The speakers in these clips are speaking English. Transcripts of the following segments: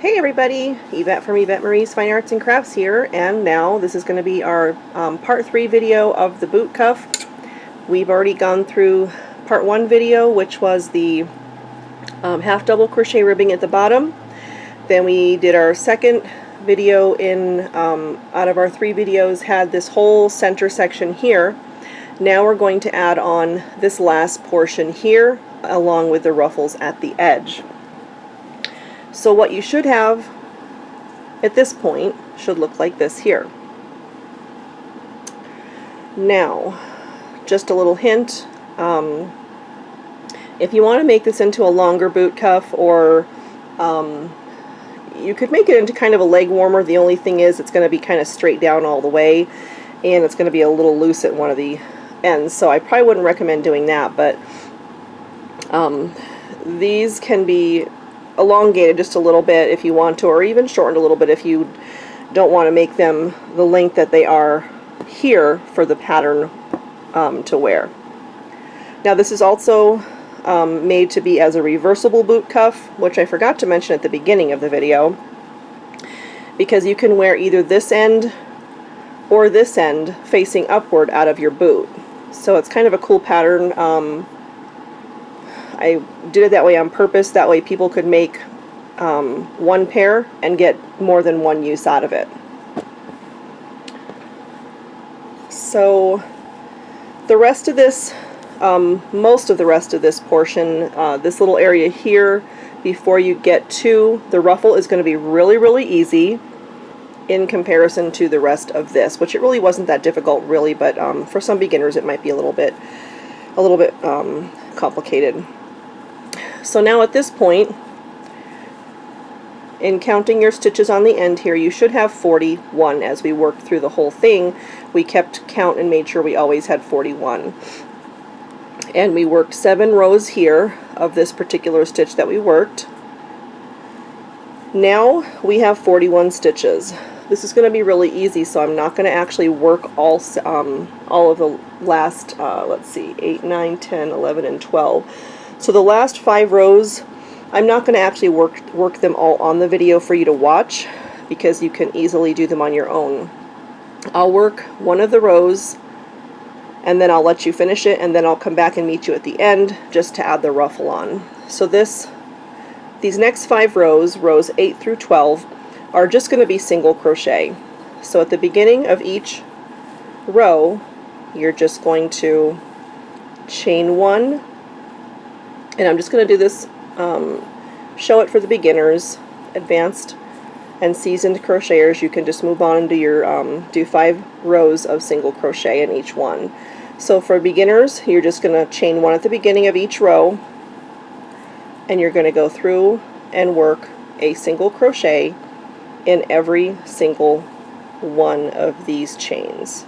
Hey everybody, Yvette from Yvette Marie's Fine Arts and Crafts here, and now this is going to be our part 3 video of the boot cuff. We've already gone through part 1 video, which was the half double crochet ribbing at the bottom. Then we did our second video in, out of our 3 videos, had this whole center section here. Now we're going to add on this last portion here, along with the ruffles at the edge. So what you should have at this point should look like this here. Now, just a little hint, if you want to make this into a longer boot cuff, or you could make it into kind of a leg warmer. The only thing is it's going to be kind of straight down all the way, and it's going to be a little loose at one of the ends, so I probably wouldn't recommend doing that, but these can be elongated just a little bit if you want to, or even shortened a little bit if you don't want to make them the length that they are here for the pattern to wear. Now this is also made to be as a reversible boot cuff, which I forgot to mention at the beginning of the video, because you can wear either this end or this end facing upward out of your boot. So it's kind of a cool pattern. I did it that way on purpose, that way people could make one pair and get more than one use out of it. So the rest of this, most of the rest of this portion, this little area here before you get to the ruffle, is going to be really easy in comparison to the rest of this, which it really wasn't that difficult really, but for some beginners it might be a little bit complicated. So now at this point, in counting your stitches on the end here, you should have 41. As we worked through the whole thing, we kept count and made sure we always had 41. And we worked 7 rows here of this particular stitch that we worked. Now we have 41 stitches. This is going to be really easy, so I'm not going to actually work all of the last, let's see, 8, 9, 10, 11, and 12. So the last 5 rows, I'm not going to actually work them all on the video for you to watch, because you can easily do them on your own. I'll work one of the rows, and then I'll let you finish it, and then I'll come back and meet you at the end just to add the ruffle on. So these next 5 rows, rows 8 through 12, are just going to be single crochet. So at the beginning of each row, you're just going to chain 1, and I'm just going to do this, show it for the beginners. Advanced and seasoned crocheters, you can just move on and do your do 5 rows of single crochet in each one. So for beginners, you're just going to chain 1 at the beginning of each row, and you're going to go through and work a single crochet in every single one of these chains.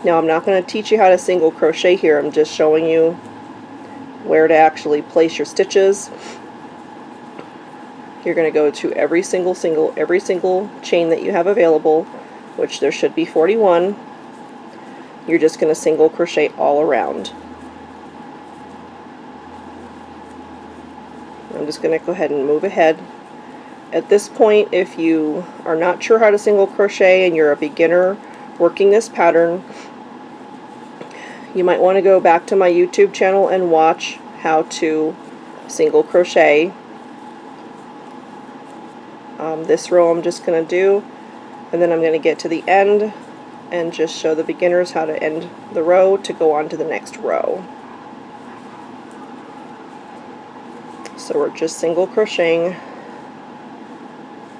Now I'm not going to teach you how to single crochet here, I'm just showing you where to actually place your stitches. You're going to go to every single chain that you have available, which there should be 41. You're just going to single crochet all around. I'm just going to go ahead and move ahead. At this point, if you are not sure how to single crochet and you're a beginner working this pattern, you might want to go back to my YouTube channel and watch how to single crochet. This row I'm just going to do, and then I'm going to get to the end and just show the beginners how to end the row to go on to the next row. So we're just single crocheting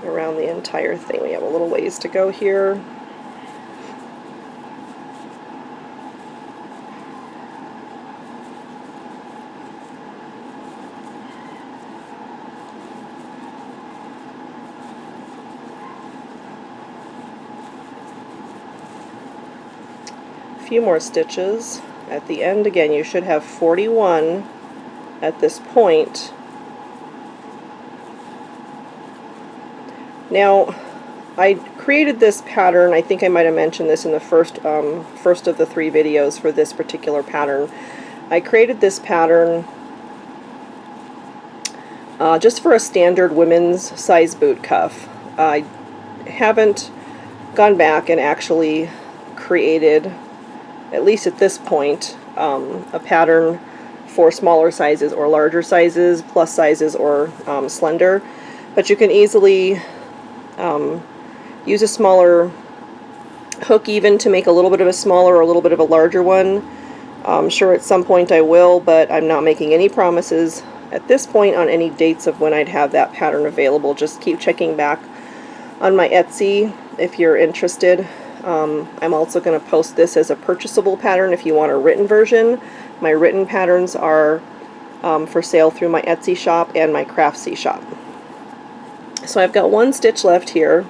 around the entire thing. We have a little ways to go here. A few more stitches. At the end again, you should have 41 at this point. Now, I created this pattern, I think I might have mentioned this in the first of the 3 videos for this particular pattern. I created this pattern just for a standard women's size boot cuff. I haven't gone back and actually created, at least at this point, a pattern for smaller sizes or larger sizes, plus sizes or slender, but you can easily use a smaller hook even to make a little bit of a smaller or a little bit of a larger one. I'm sure at some point I will, but I'm not making any promises at this point on any dates of when I'd have that pattern available. Just keep checking back on my Etsy if you're interested. I'm also going to post this as a purchasable pattern if you want a written version. My written patterns are for sale through my Etsy shop and my Craftsy shop. So I've got one stitch left here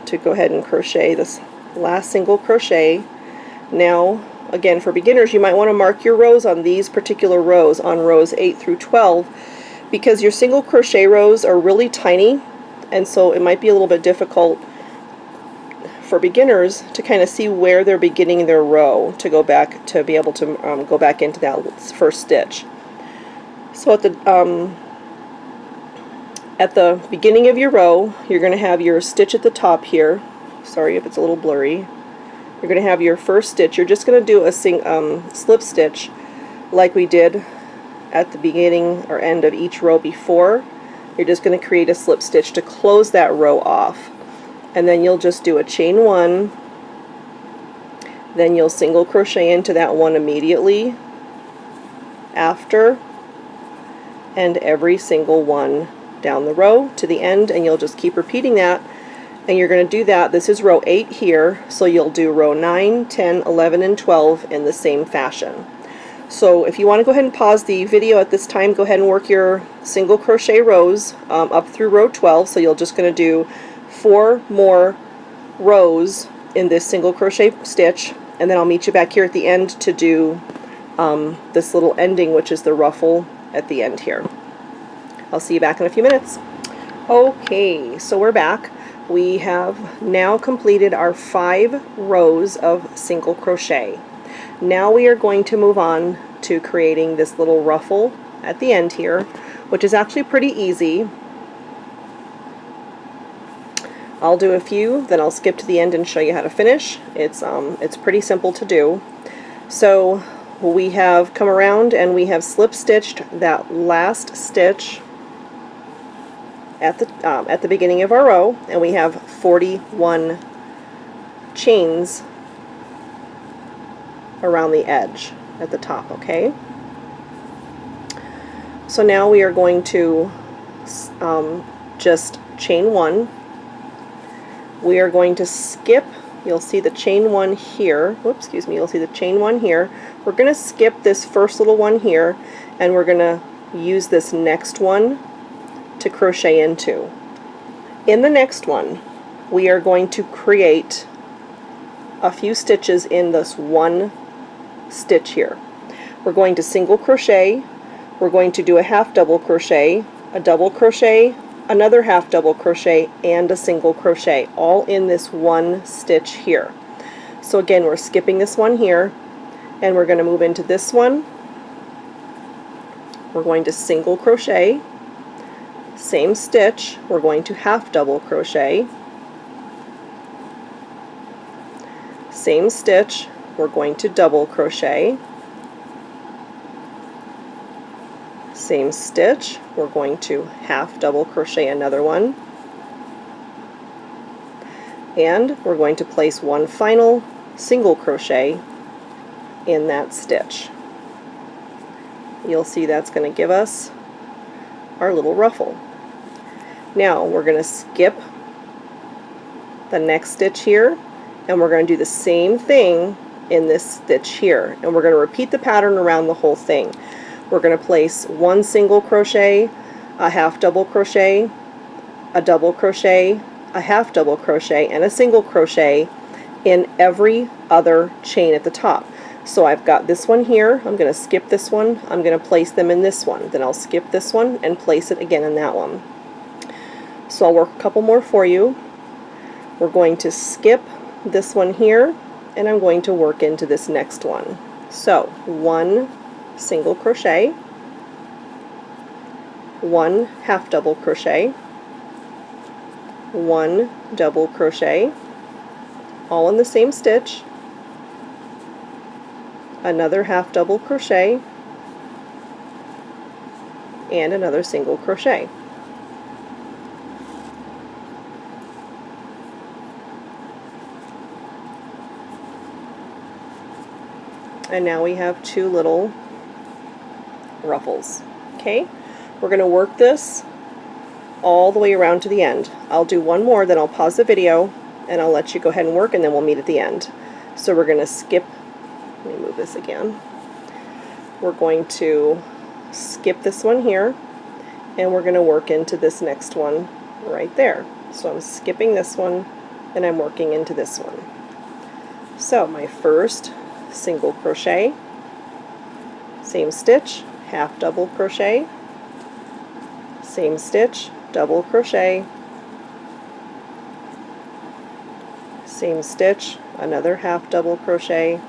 to go ahead and crochet this last single crochet. Now, again, for beginners, you might want to mark your rows on these particular rows, on rows 8 through 12, because your single crochet rows are really tiny, and so it might be a little bit difficult for beginners to kind of see where they're beginning their row to go back, to be able to go back into that first stitch. So at the beginning of your row, you're going to have your stitch at the top here. Sorry if it's a little blurry. You're going to have your first stitch. You're just going to do a slip stitch like we did at the beginning or end of each row before. You're just going to create a slip stitch to close that row off. And then you'll just do a chain one, then you'll single crochet into that one immediately after, and every single one down the row to the end, and you'll just keep repeating that. And you're going to do that. This is row 8 here, so you'll do row 9, 10, 11, and 12 in the same fashion. So if you want to go ahead and pause the video at this time, go ahead and work your single crochet rows up through row 12. So you're just going to do 4 more rows in this single crochet stitch, and then I'll meet you back here at the end to do this little ending, which is the ruffle at the end here. I'll see you back in a few minutes. Okay, so we're back. We have now completed our 5 rows of single crochet. Now we are going to move on to creating this little ruffle at the end here, which is actually pretty easy. I'll do a few, then I'll skip to the end and show you how to finish. It's pretty simple to do. So we have come around and we have slip stitched that last stitch at the beginning of our row, and we have 41 chains around the edge at the top. Okay, so now we are going to just chain one. We are going to skip, you'll see the chain one here, whoops, excuse me, you'll see the chain one here. We're going to skip this first little one here, and we're going to use this next one to crochet into. In the next one, we are going to create a few stitches in this one stitch here. We're going to single crochet, we're going to do a half double crochet, a double crochet, another half double crochet, and a single crochet, all in this one stitch here. So again, we're skipping this one here, and we're going to move into this one. We're going to single crochet, same stitch, we're going to half double crochet, same stitch, we're going to double crochet, same stitch, we're going to half double crochet another one, and we're going to place one final single crochet in that stitch. You'll see that's going to give us our little ruffle. Now we're going to skip the next stitch here, and we're going to do the same thing in this stitch here, and we're going to repeat the pattern around the whole thing. We're going to place one single crochet, a half double crochet, a double crochet, a half double crochet, and a single crochet in every other chain at the top. So I've got this one here, I'm going to skip this one, I'm going to place them in this one, then I'll skip this one and place it again in that one. So I'll work a couple more for you. We're going to skip this one here, and I'm going to work into this next one. So one single crochet, 1 half double crochet, 1 double crochet, all in the same stitch, another half double crochet, and another single crochet. And now we have 2 little ruffles. Okay, we're going to work this all the way around to the end. I'll do one more, then I'll pause the video and I'll let you go ahead and work, and then we'll meet at the end. So we're going to skip, let me move this again. We're going to skip this one here, and we're going to work into this next one right there. So I'm skipping this one and I'm working into this one. So my first single crochet, same stitch, half double crochet, same stitch, double crochet, same stitch, another half double crochet,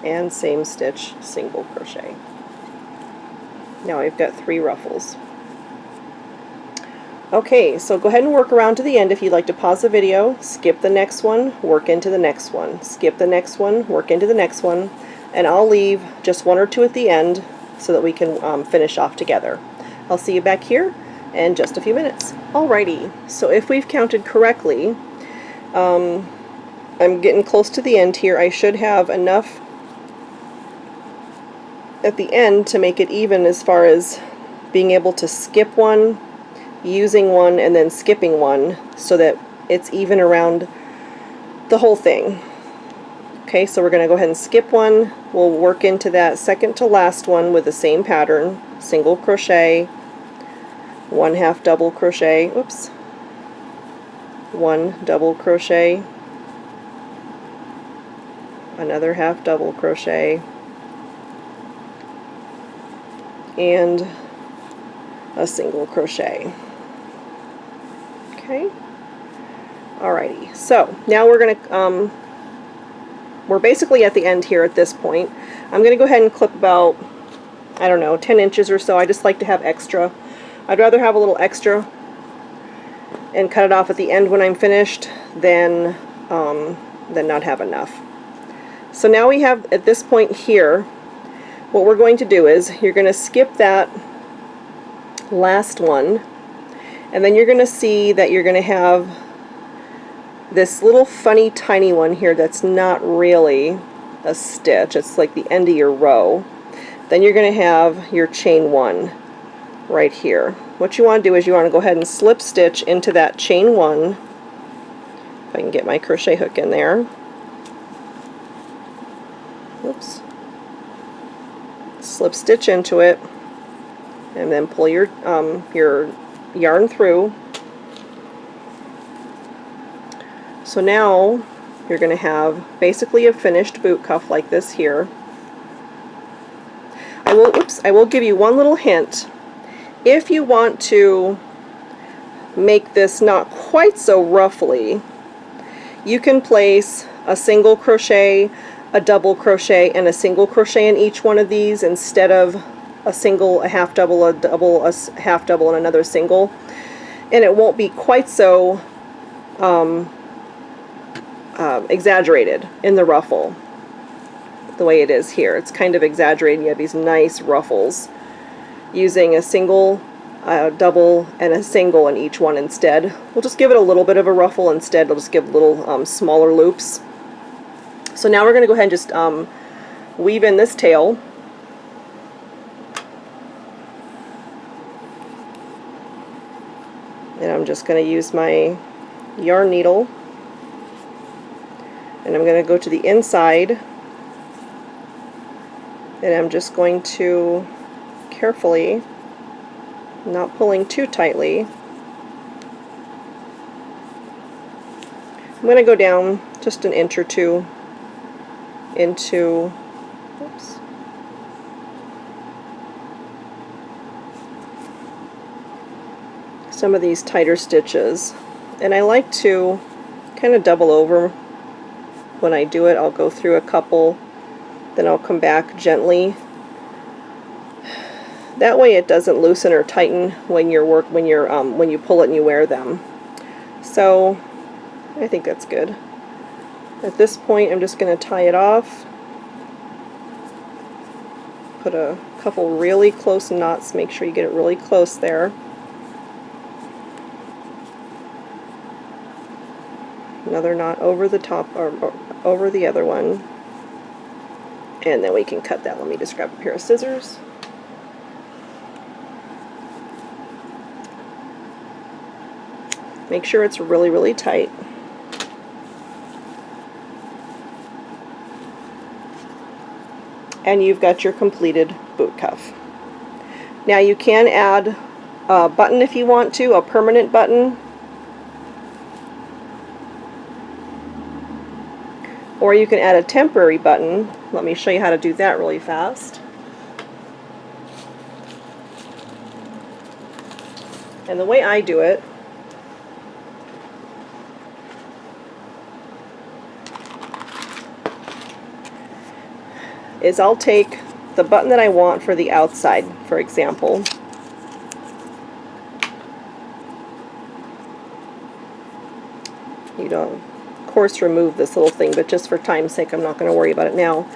and same stitch, single crochet. Now I've got 3 ruffles. Okay, so go ahead and work around to the end. If you'd like to pause the video, skip the next one, work into the next one, skip the next one, work into the next one, and I'll leave just 1 or 2 at the end so that we can finish off together. I'll see you back here in just a few minutes. Alrighty, so if we've counted correctly, I'm getting close to the end here. I should have enough at the end to make it even as far as being able to skip one, using one, and then skipping one so that it's even around the whole thing. Okay, so we're going to go ahead and skip one. We'll work into that second to last one with the same pattern, single crochet, 1 half double crochet, oops, 1 double crochet, another half double crochet, and a single crochet. Okay, alrighty, so now we're going to we're basically at the end here at this point. I'm going to go ahead and clip about, I don't know, 10 inches or so. I just like to have extra. I'd rather have a little extra and cut it off at the end when I'm finished than not have enough. So now we have, at this point here, what we're going to do is you're going to skip that last one, and then you're going to see that you're going to have this little funny tiny one here that's not really a stitch. It's like the end of your row. Then you're going to have your chain 1 right here. What you want to do is you want to go ahead and slip stitch into that chain 1. If I can get my crochet hook in there. Oops. Slip stitch into it, and then pull your yarn through. So now you're going to have basically a finished boot cuff like this here. I will give you one little hint. If you want to make this not quite so ruffly, you can place a single crochet, a double crochet, and a single crochet in each one of these instead of a single, a half double, a double, a half double, and another single, and it won't be quite so exaggerated in the ruffle the way it is here. It's kind of exaggerated. You have these nice ruffles using a single, double, and a single in each one instead. We'll just give it a little bit of a ruffle instead. We'll just give little smaller loops. So now we're going to go ahead and just weave in this tail. And I'm just going to use my yarn needle, and I'm going to go to the inside, and I'm just going to carefully, not pulling too tightly, I'm going to go down just an inch or two into, oops, some of these tighter stitches, and I like to kind of double over when I do it. I'll go through a couple, then I'll come back gently That way it doesn't loosen or tighten when when you pull it and you wear them. So I think that's good. At this point, I'm just going to tie it off. Put a couple really close knots. Make sure you get it really close there. Another knot over the top, or over the other one. And then we can cut that. Let me just grab a pair of scissors. Make sure it's really, really tight. And you've got your completed boot cuff. Now you can add a button if you want to, a permanent button. Or you can add a temporary button. Let me show you how to do that really fast. And the way I do it is I'll take the button that I want for the outside, for example. You don't, of course, remove this little thing, but just for time's sake, I'm not going to worry about it now.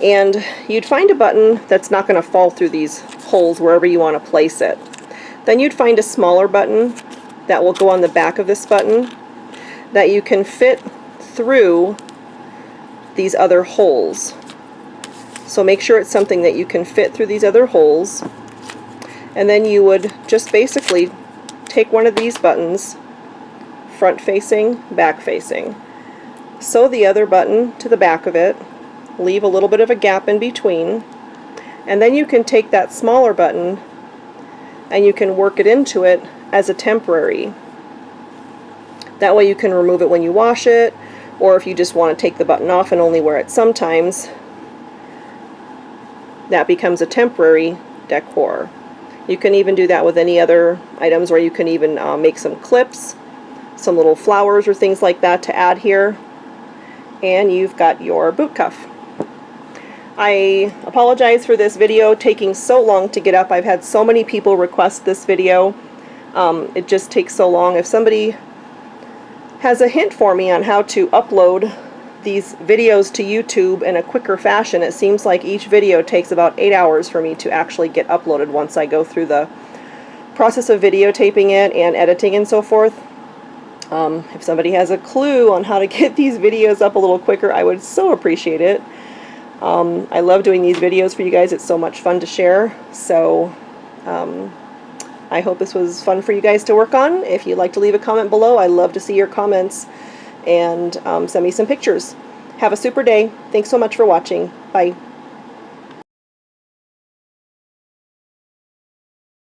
And you'd find a button that's not going to fall through these holes wherever you want to place it. Then you'd find a smaller button that will go on the back of this button that you can fit through these other holes. So make sure it's something that you can fit through these other holes, and then you would just basically take one of these buttons, front facing, back facing, sew the other button to the back of it, leave a little bit of a gap in between, and then you can take that smaller button and you can work it into it as a temporary. That way you can remove it when you wash it, or if you just want to take the button off and only wear it sometimes, that becomes a temporary decor. You can even do that with any other items, or you can even make some clips, some little flowers or things like that to add here, and you've got your boot cuff. I apologize for this video taking so long to get up. I've had so many people request this video. It just takes so long. If somebody has a hint for me on how to upload these videos to YouTube in a quicker fashion, it seems like each video takes about 8 hours for me to actually get uploaded once I go through the process of videotaping it and editing and so forth. If somebody has a clue on how to get these videos up a little quicker, I would so appreciate it. I love doing these videos for you guys. It's so much fun to share. So I hope this was fun for you guys to work on. If you'd like to leave a comment below, I love to see your comments, and send me some pictures. Have a super day. Thanks so much for watching. Bye.